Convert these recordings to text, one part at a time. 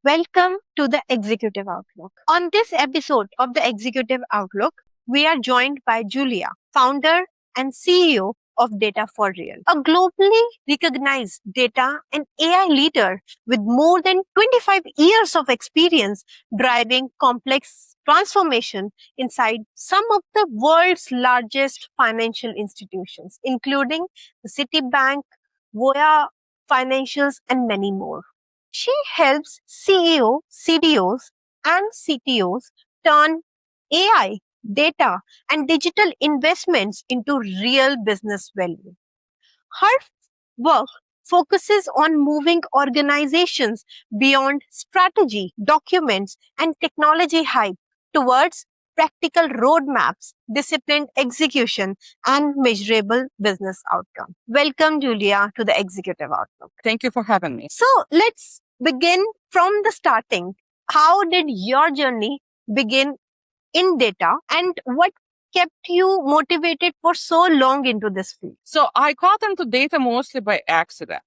Welcome to the Executive Outlook. On this episode of the Executive Outlook, we are joined by Julia, founder and CEO of Data for Real, a globally recognized data and AI leader with more than 25 years of experience driving complex transformation inside some of the world's largest financial institutions, including the Citibank, Voya Financials, and many more. She helps CEO, CDOs, and CTOs turn AI, data, and digital investments into real business value. Her work focuses on moving organizations beyond strategy, documents, and technology hype towards practical roadmaps, disciplined execution, and measurable business outcome. Welcome, Julia, to the Executive Outlook. Thank you for having me. So let's begin from the starting. How did your journey begin in data, and what kept you motivated for so long into this field? So I got into data mostly by accident.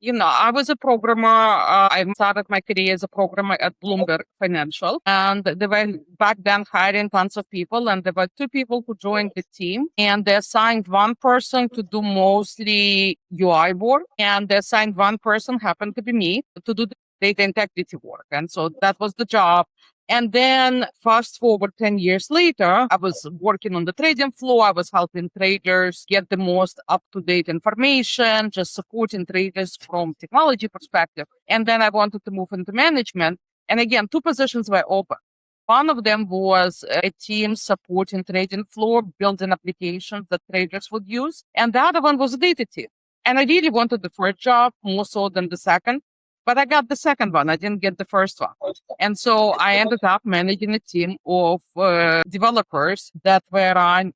I was a programmer. I started my career as a programmer at Bloomberg Financial. And they were back then hiring tons of people. And there were two people who joined the team. And they assigned one person to do mostly UI work. And they assigned one person, happened to be me, to do the data integrity work. And so that was the job. And then fast forward 10 years later, I was working on the trading floor. I was helping traders get the most up-to-date information, just supporting traders from technology perspective. And then I wanted to move into management. And again, two positions were open. One of them was a team supporting trading floor, building applications that traders would use. And the other one was a data team. And I really wanted the first job more so than the second. But I got the second one. I didn't get the first one. And so I ended up managing a team of developers that were on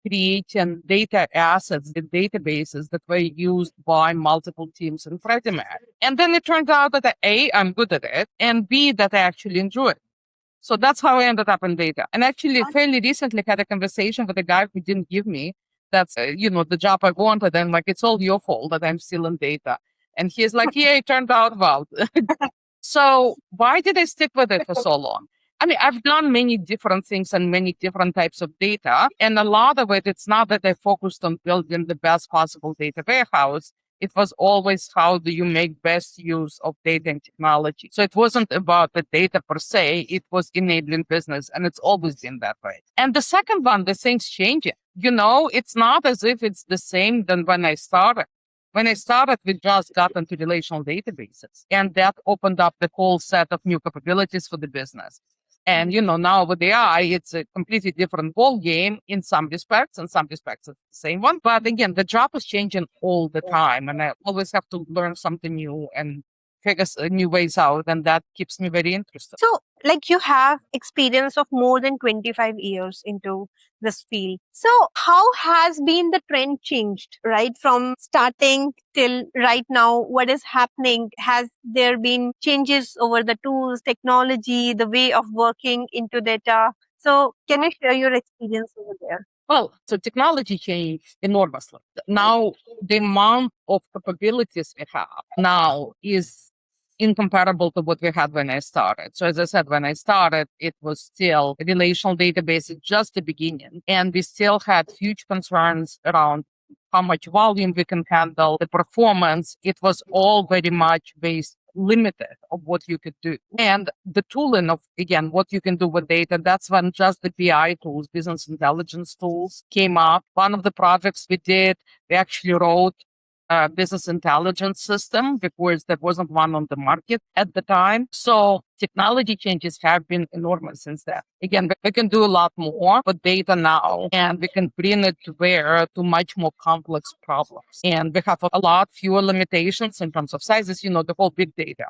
creating data assets, the databases that were used by multiple teams in Freddie Mac. And then it turned out that A, I'm good at it, and B, that I actually enjoy it. So that's how I ended up in data. And actually fairly recently had a conversation with a guy who didn't give me that's, the job I wanted. And like, it's all your fault that I'm still in data. And he's like, yeah, it turned out well. So why did I stick with it for so long? I mean, I've done many different things and many different types of data. And a lot of it, it's not that I focused on building the best possible data warehouse. It was always how do you make best use of data and technology. So it wasn't about the data per se. It was enabling business. And it's always been that way. And the second one, the things changing. It's not as if it's the same than when I started. When I started, we just got into relational databases, and that opened up the whole set of new capabilities for the business. And, now with AI, it's a completely different ball game in some respects. In some respects, it's the same one. But again, the job is changing all the time, and I always have to learn something new and figure new ways out, and that keeps me very interested. So, you have experience of more than 25 years into this field. So, how has been the trend changed, right? From starting till right now, what is happening? Has there been changes over the tools, technology, the way of working into data? So, can you share your experience over there? Well, so technology changed enormously. Now, the amount of capabilities we have now is incomparable to what we had when I started. So as I said, when I started, it was still a relational database at just the beginning. And we still had huge concerns around how much volume we can handle, the performance. It was all very much based limited of what you could do. And the tooling of, again, what you can do with data, that's when just the BI tools, business intelligence tools came up. One of the projects we did, we actually wrote business intelligence system because there wasn't one on the market at the time. So technology changes have been enormous since then. Again, we can do a lot more with data now, and we can bring it to bear to much more complex problems. And we have a lot fewer limitations in terms of sizes, the whole big data,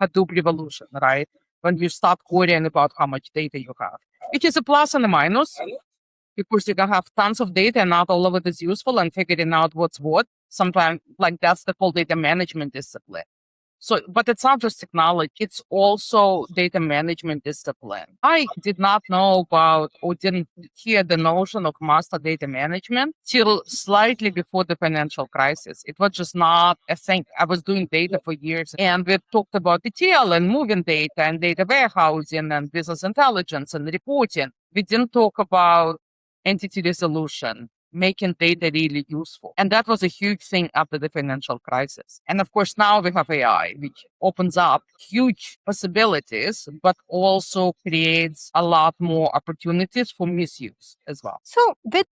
Hadoop revolution, right? When you stop worrying about how much data you have, which is a plus and a minus. Because you can have tons of data and not all of it is useful, and figuring out what's what. Sometimes, that's the whole data management discipline. So, but it's not just technology, it's also data management discipline. I did not know about or didn't hear the notion of master data management till slightly before the financial crisis. It was just not a thing. I was doing data for years and we talked about ETL and moving data and data warehousing and business intelligence and reporting. We didn't talk about entity resolution, making data really useful. And that was a huge thing after the financial crisis. And of course, now we have AI, which opens up huge possibilities, but also creates a lot more opportunities for misuse as well. So, with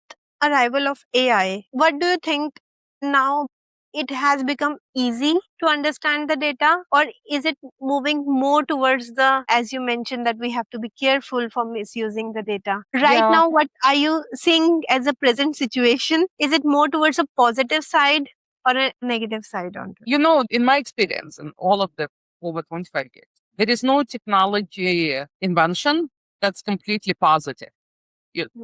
arrival of AI, what do you think now it has become easy to understand the data, or is it moving more towards the, as you mentioned, that we have to be careful for misusing the data? Right Yeah. now, what are you seeing as a present situation? Is it more towards a positive side or a negative side on it? You know, in my experience in all of the over 25 years, there is no technology invention that's completely positive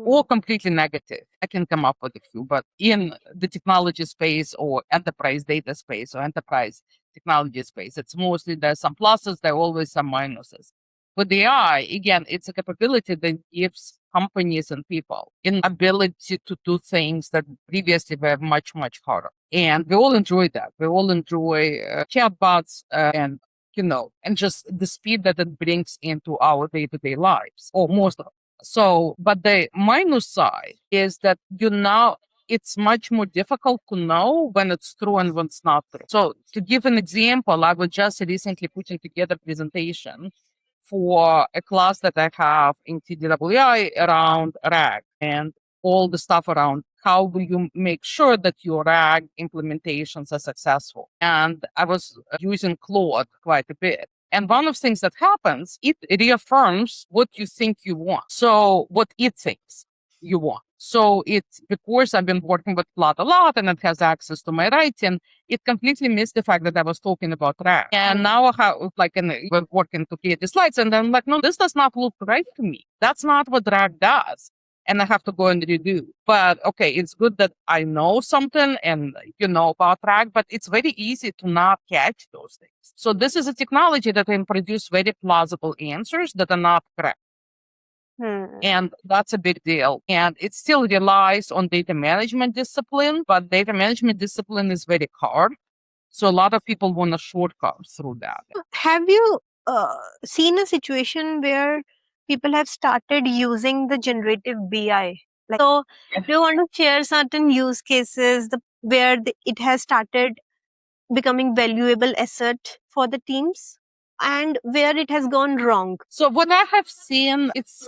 or completely negative. I can come up with a few, but in the technology space or enterprise data space or enterprise technology space, it's mostly there's some pluses, there are always some minuses. With AI, again, it's a capability that gives companies and people an ability to do things that previously were much, much harder. And we all enjoy that. We all enjoy chatbots and and just the speed that it brings into our day-to-day lives, or most of it. So, but the minus side is that it's much more difficult to know when it's true and when it's not true. So, to give an example, I was just recently putting together a presentation for a class that I have in TDWI around RAG and all the stuff around how will you make sure that your RAG implementations are successful. And I was using Claude quite a bit. And one of the things that happens, it reaffirms what you think you want. So what it thinks you want. So it's because I've been working with Claude a lot and it has access to my writing, it completely missed the fact that I was talking about RAG. And now I have we're working to create the slides and I'm like, no, this does not look right to me. That's not what RAG does. And I have to go and redo. But okay, it's good that I know something and about RAG, but it's very easy to not catch those things. So this is a technology that can produce very plausible answers that are not correct. And that's a big deal. And it still relies on data management discipline, but data management discipline is very hard. So a lot of people want a shortcut through that. Have you seen a situation where people have started using the generative BI? Do you want to share certain use cases where it has started becoming valuable asset for the teams and where it has gone wrong? So what I have seen, it's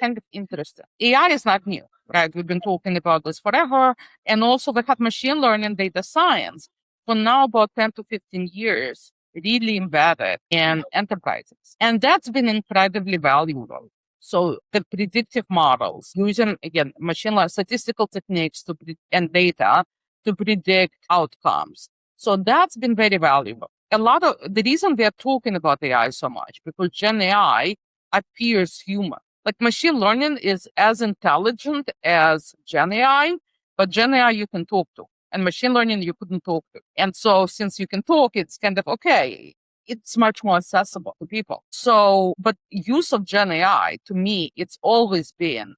kind of interesting. AI is not new, right? We've been talking about this forever. And also we have machine learning data science for now about 10 to 15 years, really embedded in enterprises. And that's been incredibly valuable. So the predictive models using, again, machine learning statistical techniques and data to predict outcomes. So that's been very valuable. A lot of the reason we are talking about AI so much because Gen AI appears human. Like machine learning is as intelligent as Gen AI, but Gen AI you can talk to, and machine learning you couldn't talk to. And so since you can talk, it's kind of okay. It's much more accessible to people. So, but use of Gen AI to me, it's always been,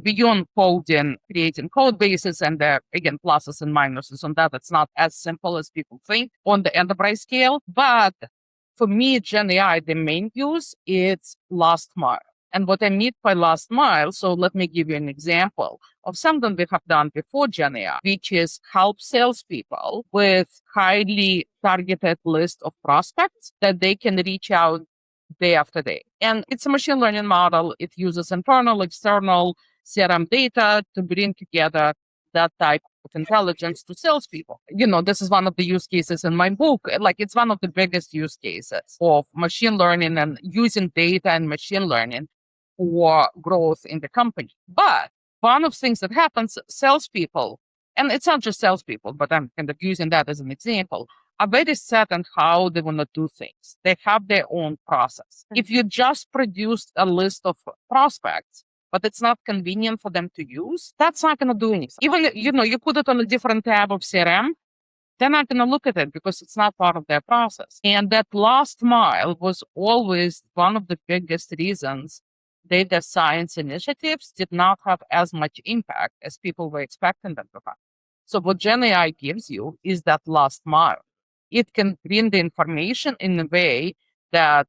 beyond coding, creating code bases, and there again pluses and minuses on that. It's not as simple as people think on the enterprise scale. But for me, Gen AI, the main use is last mile. And what I mean by last mile, so let me give you an example of something we have done before Gen AI, which is help salespeople with highly targeted list of prospects that they can reach out day after day. And it's a machine learning model. It uses internal, external CRM data to bring together that type of intelligence to salespeople. This is one of the use cases in my book. Like it's one of the biggest use cases of machine learning and using data and machine learning for growth in the company. But one of the things that happens, salespeople, and it's not just salespeople, but I'm kind of using that as an example, are very set on how they want to do things. They have their own process. If you just produced a list of prospects, but it's not convenient for them to use, that's not going to do anything. Even, you put it on a different tab of CRM, they're not going to look at it because it's not part of their process. And that last mile was always one of the biggest reasons data science initiatives did not have as much impact as people were expecting them to have. So what Gen AI gives you is that last mile. It can bring the information in a way that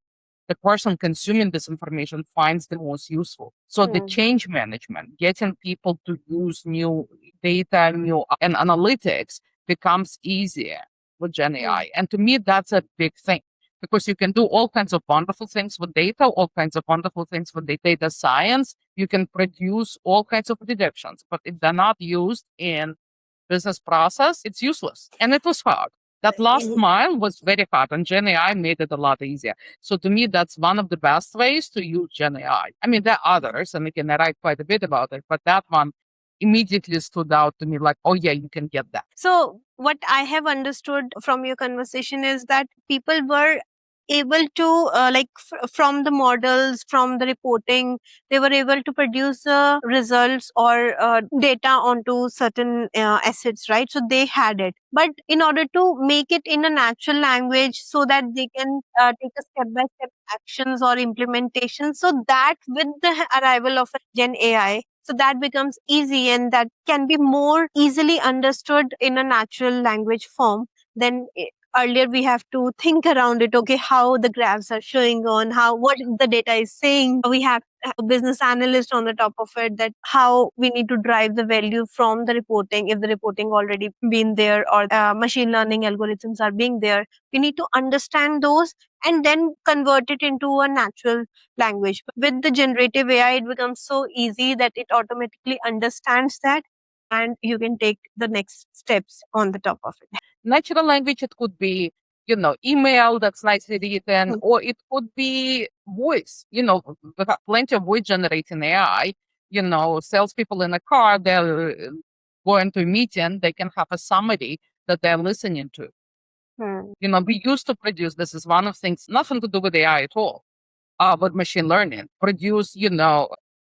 the person consuming this information finds the most useful. So the change management, getting people to use new data, and analytics becomes easier with Gen AI. And to me, that's a big thing because you can do all kinds of wonderful things with data, all kinds of wonderful things with the data science. You can produce all kinds of predictions, but if they're not used in business process, it's useless. And it was hard. That last mile was very hard, and Gen AI made it a lot easier. So to me, that's one of the best ways to use Gen AI. I mean, there are others, and again, I write quite a bit about it, but that one immediately stood out to me like, oh yeah, you can get that. So what I have understood from your conversation is that people were able to from the models, from the reporting, they were able to produce results or data onto certain assets, right? So they had it, but in order to make it in a natural language so that they can take a step by step actions or implementation, so that with the arrival of a Gen AI, so that becomes easy and that can be more easily understood in a natural language form than earlier we have to think around it. Okay, how the graphs are showing on how what the data is saying. We have a business analyst on the top of it, that how we need to drive the value from the reporting. If the reporting already been there or machine learning algorithms are being there, we need to understand those and then convert it into a natural language. With the generative AI, it becomes so easy that it automatically understands that and you can take the next steps on the top of it. Natural language, it could be, email that's nicely written, or it could be voice. We have plenty of voice generating AI. Salespeople in a car, they're going to a meeting, they can have a summary that they're listening to. We used to produce, this is one of things, nothing to do with AI at all, with machine learning, produce,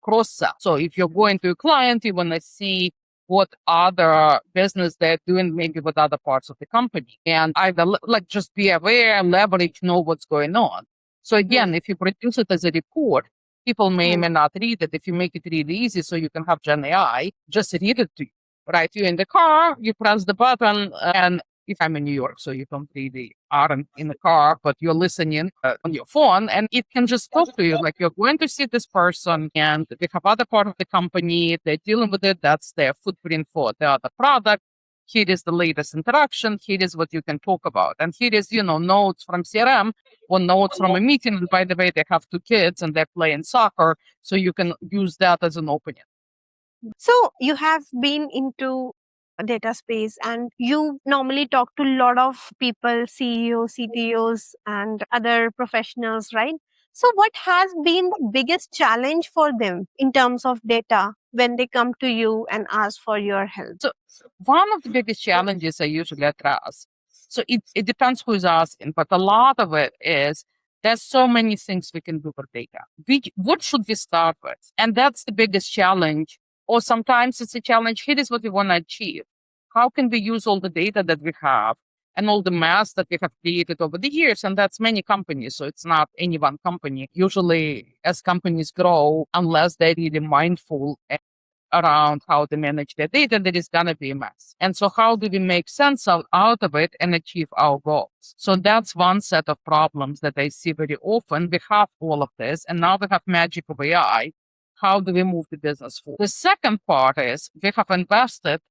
cross sell. So if you're going to a client, you want to see what other business they're doing, maybe with other parts of the company, and either just be aware, leverage, know what's going on. So again, if you produce it as a report, people may or may not read it. If you make it really easy, so you can have Gen AI just read it to you. Right, you're in the car, you press the button, and if I'm in New York, so you don't really aren't in the car, but you're listening on your phone, and it can just talk to you. Like, you're going to see this person, and they have other part of the company, they're dealing with it. That's their footprint for the other product. Here is the latest interaction. Here is what you can talk about. And here is, notes from CRM or notes from a meeting. And by the way, they have 2 kids and they're playing soccer. So you can use that as an opening. So you have been into a data space and you normally talk to a lot of people, CEOs, CTOs, and other professionals, right? So what has been the biggest challenge for them in terms of data when they come to you and ask for your help? So one of the biggest challenges I usually address, so it depends who's asking, but a lot of it is there's so many things we can do with data. What should we start with? And that's the biggest challenge. Or sometimes it's a challenge. Here is what we want to achieve. How can we use all the data that we have and all the mass that we have created over the years? And that's many companies. So it's not any one company. Usually, as companies grow, unless they're really mindful around how they manage their data, there is going to be a mess. And so how do we make sense out of it and achieve our goals? So that's one set of problems that I see very often. We have all of this, and now we have magic of AI. How do we move the business forward? The second part is we have invested,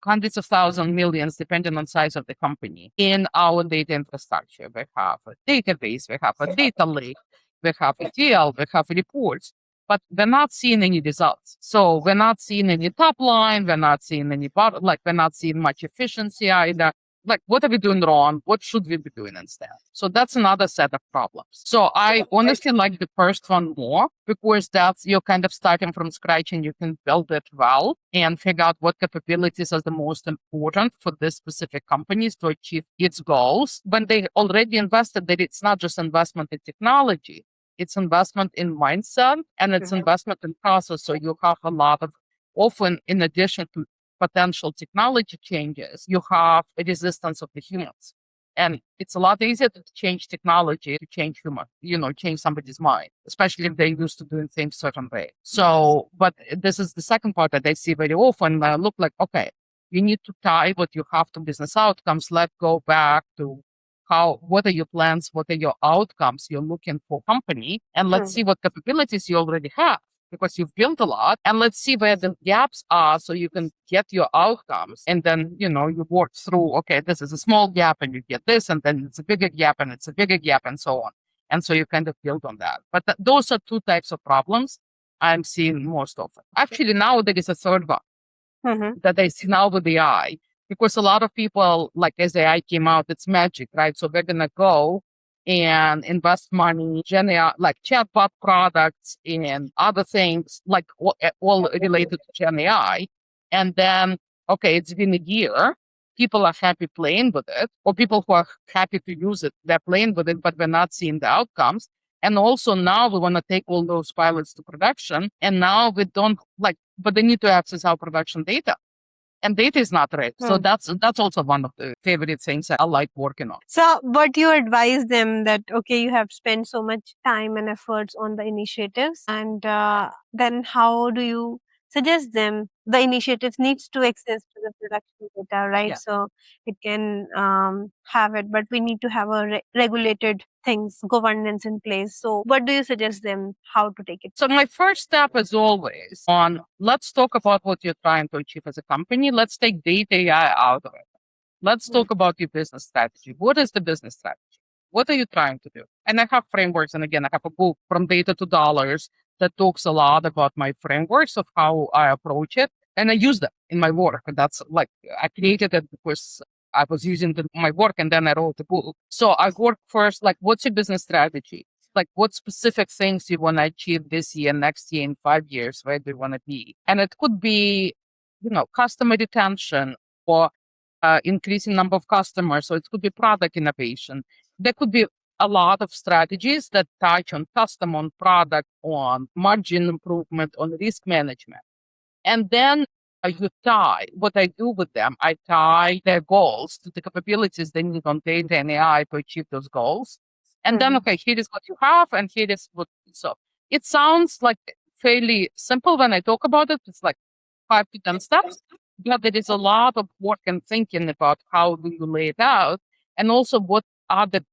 hundreds of thousands, millions, depending on size of the company, in our data infrastructure. We have a database, we have a data lake, we have ETL, we have reports, but we're not seeing any results. So we're not seeing any top line, we're not seeing any bottom, we're not seeing much efficiency either. What are we doing wrong? What should we be doing instead? So that's another set of problems. So I honestly like the first one more because that's you're kind of starting from scratch and you can build it well and figure out what capabilities are the most important for this specific companies to achieve its goals. When they already invested, that it's not just investment in technology, it's investment in mindset and it's investment in process. So you have a lot of, often in addition to potential technology changes, you have a resistance of the humans. And it's a lot easier to change technology to change human, change somebody's mind, especially if they're used to doing things certain way. So, but this is the second part that I see very often. I look like, okay, you need to tie what you have to business outcomes. Let's go back to what are your plans? What are your outcomes you're looking for company? And let's see what capabilities you already have because you've built a lot, and let's see where the gaps are so you can get your outcomes. And then, you work through, okay, this is a small gap and you get this, and then it's a bigger gap and it's a bigger gap and so on. And so you kind of build on that. But those are two types of problems I'm seeing most often. Actually, now there is a third one that I see now with AI, because a lot of people, like as AI came out, it's magic, right? So we're going to go and invest money, like chatbot products and other things, like all related to Gen AI. And then, okay, it's been a year. People are happy playing with it, or people who are happy to use it, they're playing with it, but we're not seeing the outcomes. And also now we want to take all those pilots to production. And now we don't but they need to access our production data. And data is not right. So that's also one of the favorite things I like working on. So, but you advise them that, okay, you have spent so much time and efforts on the initiatives, and then how do you suggest them the initiatives needs to access to the production data, right? Yeah. So it can have it, but we need to have a regulated things, governance in place. So what do you suggest them how to take it? So my first step is always on, let's talk about what you're trying to achieve as a company. Let's take data AI out of it. Let's talk about your business strategy. What is the business strategy? What are you trying to do? And I have frameworks. And again, I have a book, From Data to Dollars, that talks a lot about my frameworks of how I approach it. And I use them in my work. And that's like, I created it because I was using my work, and then I wrote the book. So I work first, like, what's your business strategy? Like, what specific things you want to achieve this year, next year, in 5 years, where do you want to be? And it could be, customer retention, or increasing number of customers. So it could be product innovation. There could be a lot of strategies that touch on customer, on product, on margin improvement, on risk management. And then you tie what I do with them. I tie their goals to the capabilities they need on data and AI to achieve those goals. And then, okay, here is what you have, and here is what. So it sounds like fairly simple when I talk about it. It's like 5 to 10 steps. But there is a lot of work and thinking about how do you lay it out, and also what are the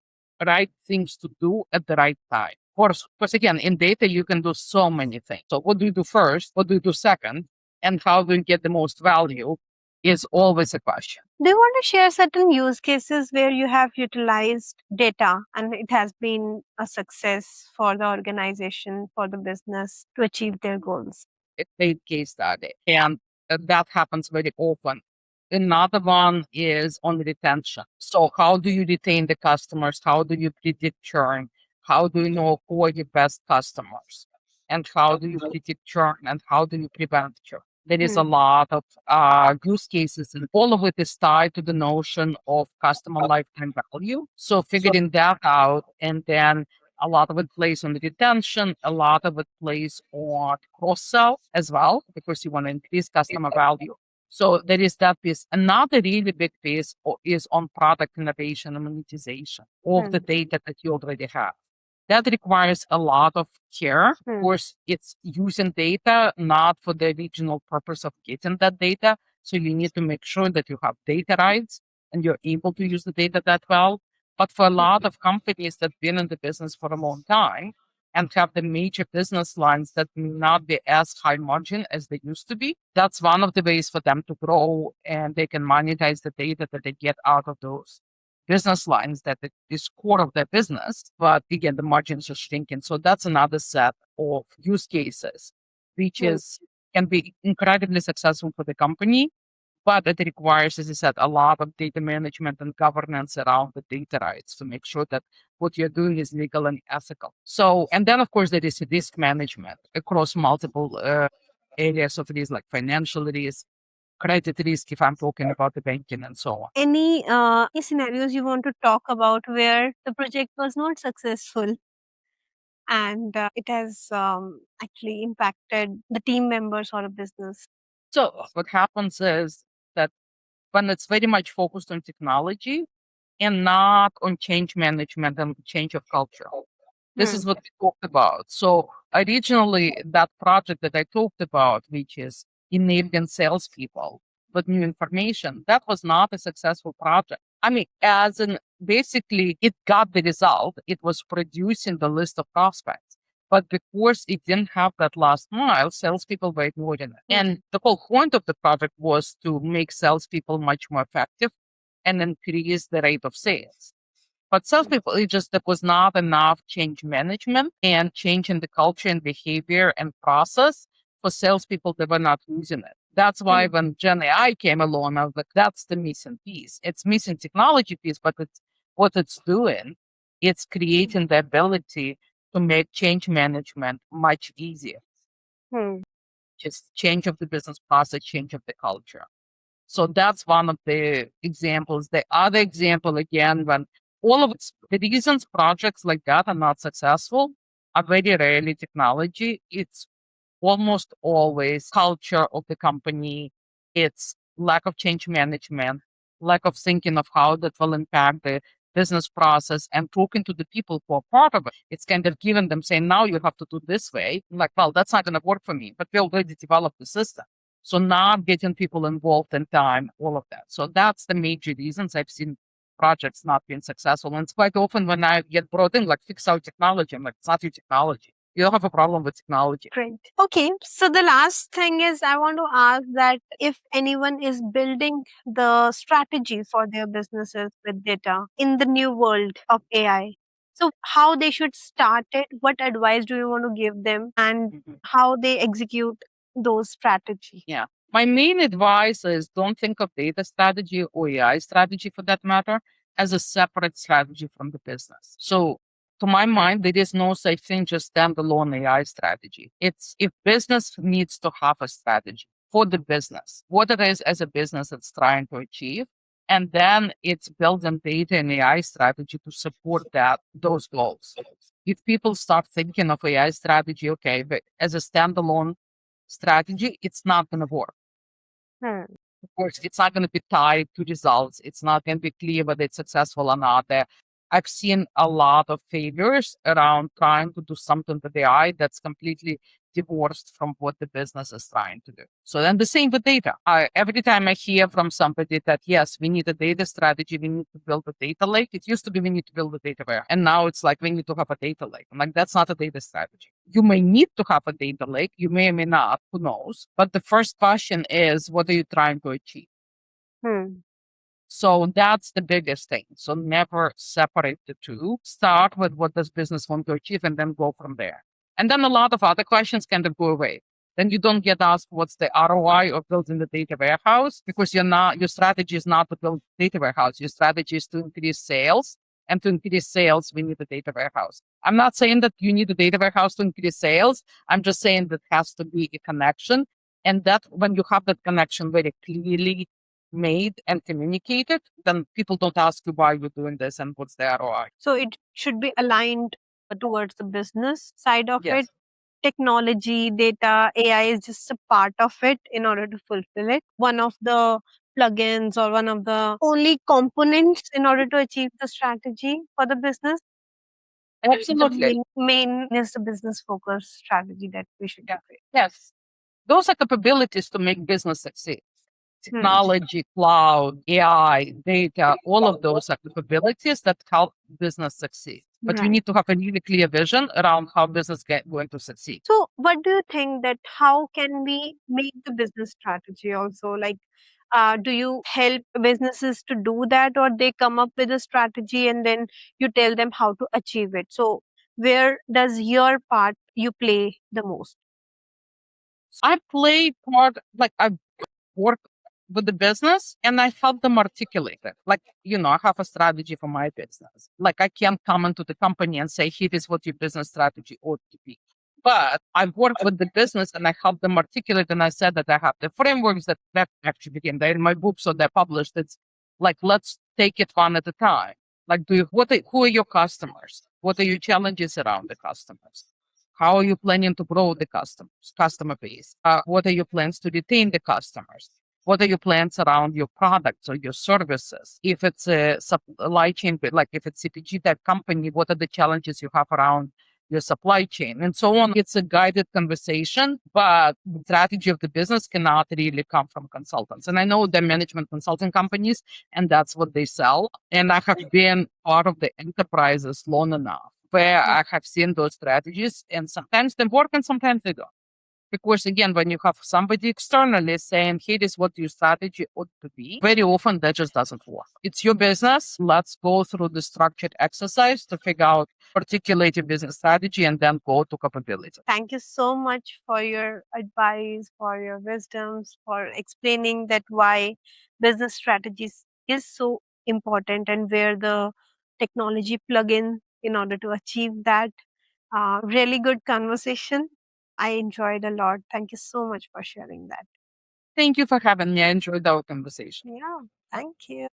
right things to do at the right time. Of course, because again, in data, you can do so many things. So what do you do first? What do you do second? And how do you get the most value is always a question. Do you want to share certain use cases where you have utilized data and it has been a success for the organization, for the business to achieve their goals? A great case study. And that happens very often. Another one is on retention. So how do you retain the customers? How do you predict churn? How do you know who are your best customers? And how do you predict churn? And how do you prevent churn? There is a lot of use cases, and all of it is tied to the notion of customer lifetime value. So figuring that out, and then a lot of it plays on the retention, a lot of it plays on cross sell as well, because you want to increase customer value. So there is that piece. Another really big piece is on product innovation and monetization of the data that you already have. That requires a lot of care. Of course, it's using data not for the original purpose of getting that data. So you need to make sure that you have data rights and you're able to use the data that well. But for a lot of companies that have been in the business for a long time and have the major business lines that may not be as high margin as they used to be, that's one of the ways for them to grow, and they can monetize the data that they get out of those business lines that is core of their business, but again, the margins are shrinking. So that's another set of use cases, which can be incredibly successful for the company, but it requires, as I said, a lot of data management and governance around the data rights to make sure that what you're doing is legal and ethical. So, and then of course there is risk management across multiple areas of risk, like financial risk, credit risk, if I'm talking about the banking and so on. Any scenarios you want to talk about where the project was not successful and it has actually impacted the team members or a business? So what happens is that when it's very much focused on technology and not on change management and change of culture. This Hmm. is what we talked about. So originally, that project that I talked about, which is enabling salespeople with new information, that was not a successful project. I mean, as in basically, it got the result. It was producing the list of prospects. But because it didn't have that last mile, salespeople were ignoring it. And the whole point of the project was to make salespeople much more effective and increase the rate of sales. But salespeople, it just there was not enough change management and change in the culture and behavior and process for salespeople that were not using it. That's why Hmm. when Gen AI came along, I was like, that's the missing piece. It's missing technology piece, but it's what it's doing. It's creating the ability to make change management much easier. Hmm. Just change of the business process, change of the culture. So that's one of the examples. The other example, again, when all of the reasons projects like that are not successful are very rarely technology. It's almost always culture of the company. It's lack of change management, lack of thinking of how that will impact the business process and talking to the people who are part of it. It's kind of giving them saying, now you have to do this way. I'm like, well, that's not going to work for me, but we already developed the system. So not getting people involved in time, all of that. So that's the major reasons I've seen projects not being successful. And it's quite often when I get brought in, like fix our technology. I'm like, it's not your technology. You don't have a problem with technology. Great. Okay. So the last thing is I want to ask that if anyone is building the strategy for their businesses with data in the new world of AI, so how they should start it, what advice do you want to give them, and Mhm. how they execute those strategy? Yeah. My main advice is don't think of data strategy or AI strategy for that matter as a separate strategy from the business. So to my mind, there is no such thing just standalone AI strategy. It's if business needs to have a strategy for the business, what it is as a business it's trying to achieve. And then it's building data and AI strategy to support that those goals. If people start thinking of AI strategy, okay, but as a standalone strategy, it's not going to work. Hmm. Of course, it's not going to be tied to results. It's not going to be clear whether it's successful or not. I've seen a lot of failures around trying to do something with AI that's completely divorced from what the business is trying to do. So then the same with data. Every time I hear from somebody that, yes, we need a data strategy, we need to build a data lake. It used to be we need to build a data ware. And now it's like we need to have a data lake. I'm like, that's not a data strategy. You may need to have a data lake. You may or may not. Who knows? But the first question is, what are you trying to achieve? Hmm. So that's the biggest thing. So never separate the two. Start with what does business want to achieve and then go from there. And then a lot of other questions kind of go away. Then you don't get asked what's the ROI of building the data warehouse because your strategy is not to build data warehouse. Your strategy is to increase sales. And to increase sales, we need a data warehouse. I'm not saying that you need a data warehouse to increase sales. I'm just saying that has to be a connection. And that when you have that connection very clearly made and communicated, then people don't ask you why you're doing this and what's the ROI. So it should be aligned towards the business side of it. Yes. Technology, data, AI is just a part of it in order to fulfill it. One of the plugins or one of the only components in order to achieve the strategy for the business. The Absolutely. main is the business focus strategy that we should Yeah. create. Yes. Those are capabilities to make business succeed. Hmm. Technology, cloud, AI, data, all of those are capabilities that help business succeed. But you Right. need to have a really clear vision around how business going to succeed. So, what do you think that how can we make the business strategy also? Like, do you help businesses to do that, or they come up with a strategy and then you tell them how to achieve it? So, where does your part you play the most? I play part like I work with the business and I help them articulate it. Like, I have a strategy for my business. Like, I can't come into the company and say, here is what your business strategy ought to be. But I work with the business and I help them articulate. And I said that I have the frameworks that actually became there in my book. So they're published. It's like, let's take it one at a time. Like, who are your customers? What are your challenges around the customers? How are you planning to grow the customer base? What are your plans to retain the customers? What are your plans around your products or your services? If it's a supply chain, like if it's CPG type company, what are the challenges you have around your supply chain and so on? It's a guided conversation, but the strategy of the business cannot really come from consultants. And I know the management consulting companies, and that's what they sell. And I have been part of the enterprises long enough where I have seen those strategies, and sometimes they work and sometimes they don't. Because again, when you have somebody externally saying, here is what your strategy ought to be, very often that just doesn't work. It's your business. Let's go through the structured exercise to figure out, articulate your business strategy, and then go to capability. Thank you so much for your advice, for your wisdoms, for explaining that why business strategies is so important and where the technology plug in order to achieve that. Really good conversation. I enjoyed a lot. Thank you so much for sharing that. Thank you for having me. I enjoyed our conversation. Yeah, thank you.